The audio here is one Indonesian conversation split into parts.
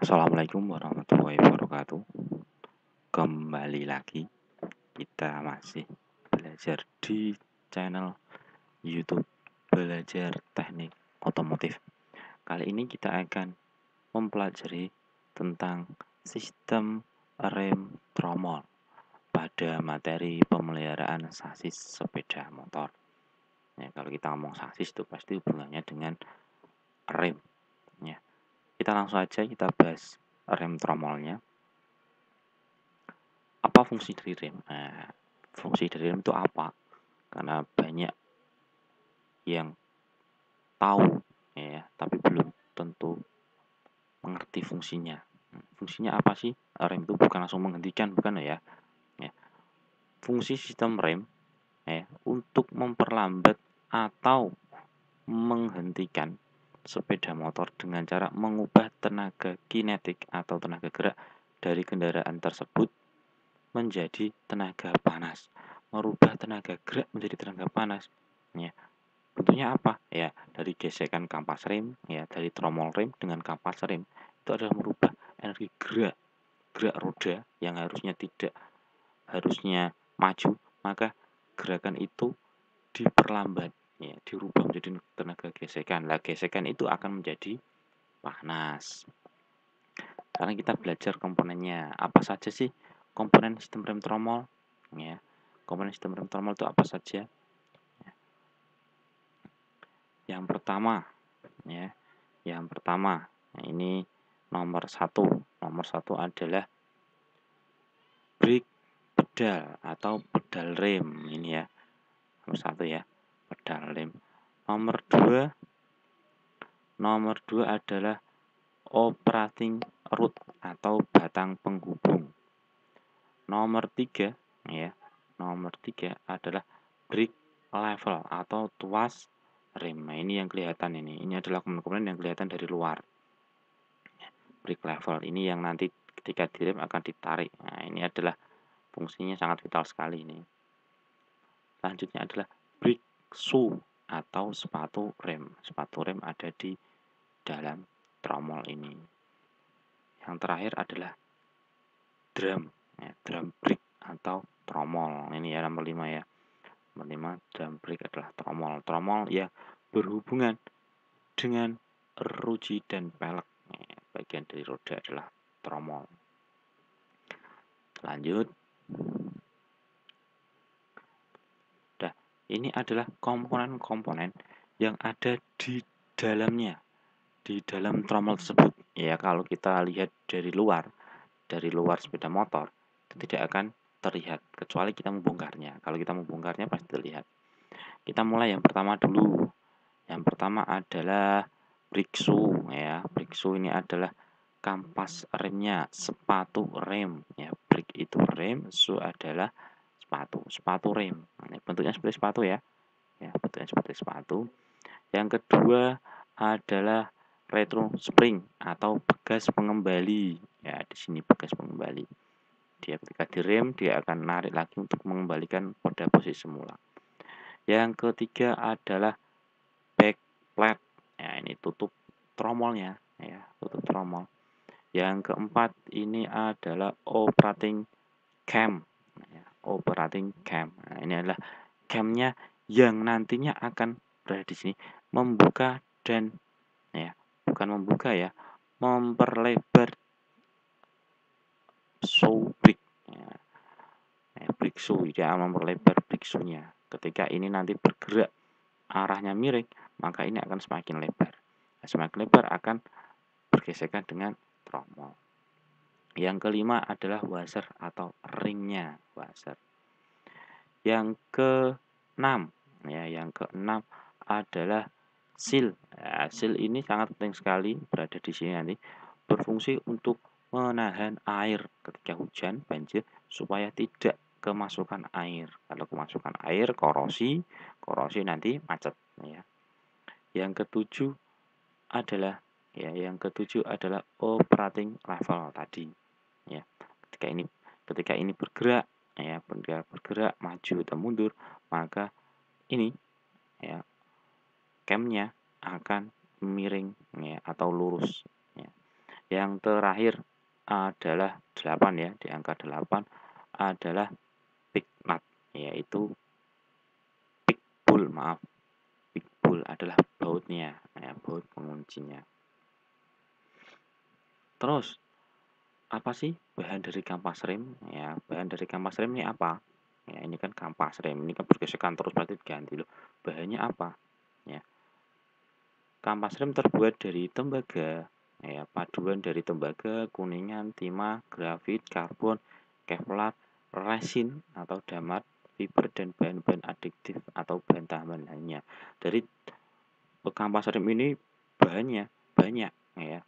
Assalamualaikum warahmatullahi wabarakatuh. Kembali lagi kita masih belajar di channel YouTube Belajar Teknik Otomotif. Kali ini kita akan mempelajari tentang sistem rem tromol pada materi pemeliharaan sasis sepeda motor. Ya, kalau kita ngomong sasis itu pasti hubungannya dengan rem. Ya. Kita langsung aja kita bahas rem tromolnya. Apa fungsi dari rem? Nah, fungsi dari rem itu apa? Karena banyak yang tahu ya, tapi belum tentu mengerti fungsinya. Fungsinya apa sih? Rem itu bukan langsung menghentikan, bukan ya? Ya. Fungsi sistem rem ya, untuk memperlambat atau menghentikan sepeda motor dengan cara mengubah tenaga kinetik atau tenaga gerak dari kendaraan tersebut menjadi tenaga panas. Merubah tenaga gerak menjadi tenaga panas. Ya. Bentuknya apa? Ya, dari gesekan kampas rem, ya, dari tromol rem dengan kampas rem. Itu adalah merubah energi gerak roda yang harusnya maju, maka gerakan itu diperlambat, ya, dirubah menjadi tenaga gesekan. Lah, gesekan itu akan menjadi panas. Sekarang kita belajar komponennya. Apa saja sih komponen sistem rem tromol? Ya, komponen sistem rem tromol itu apa saja? Yang pertama, ya, nah ini nomor satu adalah brake pedal atau pedal rem ini ya. Nomor satu ya, pedal rem. Nomor dua adalah operating rod atau batang penghubung. Nomor tiga adalah brake level atau tuas rem. Nah, ini yang kelihatan ini. Ini adalah komponen yang kelihatan dari luar. Brake level ini yang nanti ketika direm akan ditarik. Nah, ini adalah fungsinya sangat vital sekali ini. Selanjutnya adalah brake shoe atau sepatu rem. Sepatu rem ada di dalam tromol ini. Yang terakhir adalah drum, ya, drum brake atau tromol. Ini ya nomor 5 ya. Nomor 5 drum brake adalah tromol. Tromol yang berhubungan dengan ruji dan pelek. Ya, bagian dari roda adalah tromol. Lanjut. Nah, ini adalah komponen-komponen yang ada di dalamnya, di dalam tromol tersebut. Ya, kalau kita lihat dari luar sepeda motor, itu tidak akan terlihat kecuali kita membongkarnya. Kalau kita membongkarnya pasti terlihat. Kita mulai yang pertama dulu. Yang pertama adalah brake shoe ya. Brake shoe ini adalah kampas remnya, sepatu rem ya. Brake itu rem, shoe adalah sepatu rem. Nah, bentuknya seperti sepatu ya. Ya, bentuknya seperti sepatu. Yang kedua adalah retro spring atau bekas pengembali. Ya, di sini bekas pengembali. Dia ketika direm dia akan narik lagi untuk mengembalikan pada posisi semula. Yang ketiga adalah back plate. Ya, ini tutup tromolnya ya, tutup tromol. Yang keempat ini adalah operating cam. Ya, operating cam. Nah, ini adalah camnya yang nantinya akan berada di sini membuka dan ya, bukan membuka ya, memperlebar shoe brake. Ya, brake shoe dia memperlebar brake shoe-nya. Ketika ini nanti bergerak arahnya miring, maka ini akan semakin lebar. Semakin lebar akan bergesekan dengan tromol. Yang kelima adalah washer atau ringnya washer. Yang keenam adalah seal. Ya, seal ini sangat penting sekali berada di sini nanti, berfungsi untuk menahan air ketika hujan banjir supaya tidak kemasukan air. Kalau kemasukan air korosi nanti macet ya. Yang ketujuh adalah operating level tadi ya. Ketika ini bergerak ya, bergerak maju atau mundur, maka ini ya camnya akan miring ya, atau lurus ya. Yang terakhir adalah 8 ya, di angka 8 adalah pick nut, yaitu pick bull, maaf. Pick bull adalah bautnya, ya, baut penguncinya. Terus, apa sih bahan dari kampas rem? Ya, bahan dari kampas rem ini apa? Ya, ini kan kampas rem, ini kan bergesekan terus berarti diganti loh. Bahannya apa? Ya, kampas rem terbuat dari tembaga, ya, paduan dari tembaga, kuningan, timah, grafit, karbon, kevlar, resin atau damat, fiber dan bahan-bahan adiktif atau bahan tambahan lainnya. Dari kampas rem ini bahannya banyak, ya.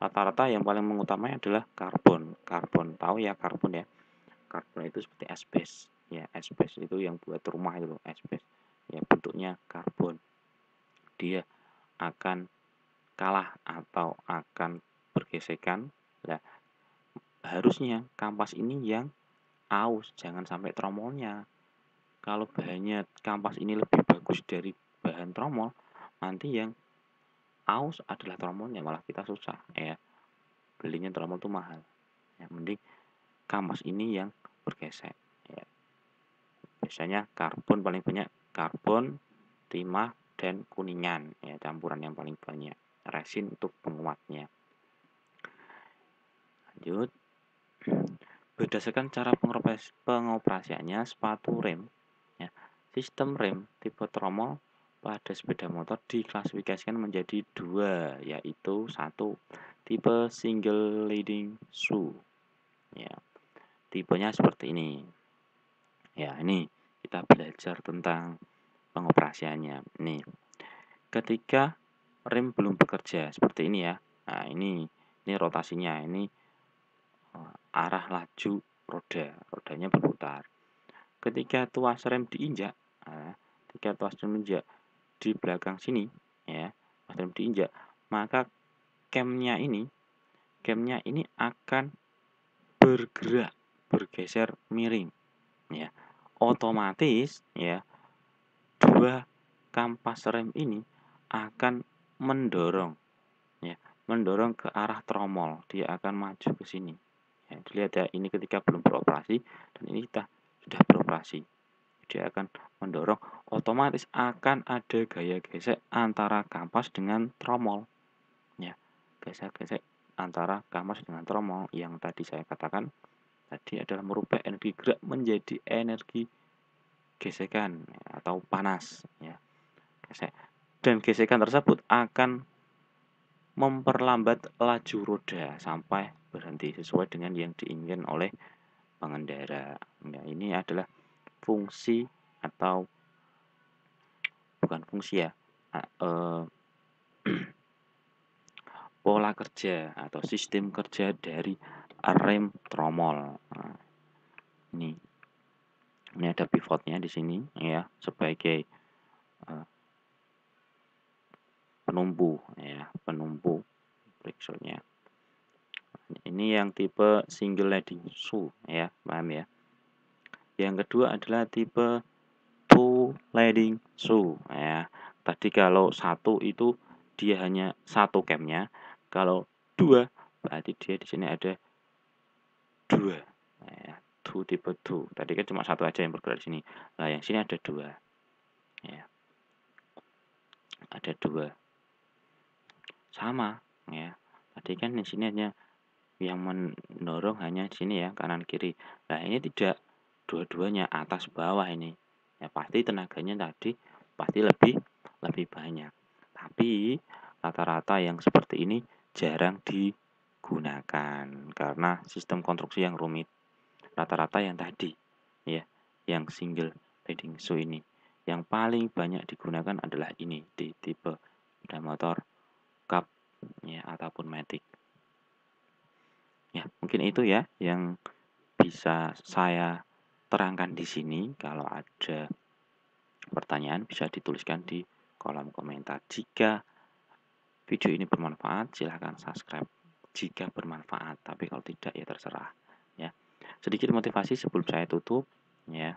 Rata-rata yang paling mengutamanya adalah karbon. Karbon, tahu ya karbon ya. Karbon itu seperti asbes, ya, asbes itu yang buat rumah itu loh, asbes. Ya, bentuknya karbon. Dia akan kalah atau akan bergesekan. Nah, harusnya kampas ini yang aus, jangan sampai tromolnya. Kalau bahannya kampas ini lebih bagus dari bahan tromol, nanti yang aus adalah tromolnya, malah kita susah, ya. Belinya tromol tuh mahal. Ya, mending kampas ini yang bergesek, ya. Biasanya karbon paling banyak, karbon, timah, dan kuningan, ya, campuran yang paling banyak. Resin untuk penguatnya. Lanjut. Berdasarkan cara pengoperasiannya, sepatu rem, ya, sistem rem tipe tromol pada sepeda motor diklasifikasikan menjadi dua, yaitu satu, tipe single leading shoe, ya, tipenya seperti ini. Ya, ini kita belajar tentang pengoperasiannya. Nih, ketika rem belum bekerja seperti ini ya. Nah, ini rotasinya, ini arah laju rodanya berputar. Ketika tuas rem diinjak, ketika tuas rem diinjak di belakang sini, ya, tuas rem diinjak, maka camnya ini akan bergerak, bergeser miring, ya. Otomatis, ya, dua kampas rem ini akan mendorong, ya, mendorong ke arah tromol. Dia akan maju ke sini. Ya, dilihat ya, ini ketika belum beroperasi dan ini kita sudah beroperasi. Dia akan mendorong, otomatis akan ada gaya gesek antara kampas dengan tromol. Ya, gesek-gesek antara kampas dengan tromol yang tadi saya katakan tadi adalah merubah energi gerak menjadi energi gesekan, ya, atau panas, ya, gesek. Dan gesekan tersebut akan memperlambat laju roda sampai berhenti sesuai dengan yang diinginkan oleh pengendara. Nah, ini adalah fungsi atau bukan fungsi ya, pola kerja atau sistem kerja dari rem tromol. Nah, ini ada pivotnya di sini, ya, sebagai penumpu, ya, penumpu friksinya. Ini yang tipe single leading shoe, ya, paham ya. Yang kedua adalah tipe two leading shoe, ya. Tadi kalau satu itu dia hanya satu camnya, kalau dua berarti dia di sini ada dua, ya, two, tipe two. Tadi kan cuma satu aja yang bergerak di sini. Nah, yang sini ada dua, ya, ada dua, sama, ya. Tadi kan di sini hanya yang mendorong hanya di sini ya, kanan kiri. Nah, ini tidak, dua-duanya atas bawah ini. Ya, pasti tenaganya tadi pasti lebih banyak. Tapi rata-rata yang seperti ini jarang digunakan karena sistem konstruksi yang rumit. Rata-rata yang tadi, ya, yang single leading shoe ini. Yang paling banyak digunakan adalah ini di tipe sepeda motor cup, ya, ataupun matic. Ya, mungkin itu ya yang bisa saya terangkan di sini. Kalau ada pertanyaan bisa dituliskan di kolom komentar. Jika video ini bermanfaat, silahkan subscribe jika bermanfaat. Tapi kalau tidak ya terserah, ya. Sedikit motivasi sebelum saya tutup, ya.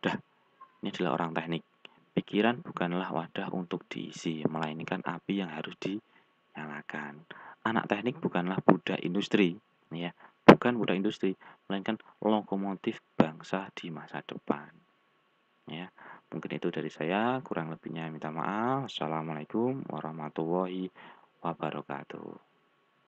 Udah, ini adalah orang teknik. Pikiran bukanlah wadah untuk diisi, melainkan api yang harus nyalakan. Anak teknik bukanlah budak industri, ya, bukan budak industri, melainkan lokomotif bangsa di masa depan. Ya, mungkin itu dari saya, kurang lebihnya minta maaf. Assalamualaikum warahmatullahi wabarakatuh.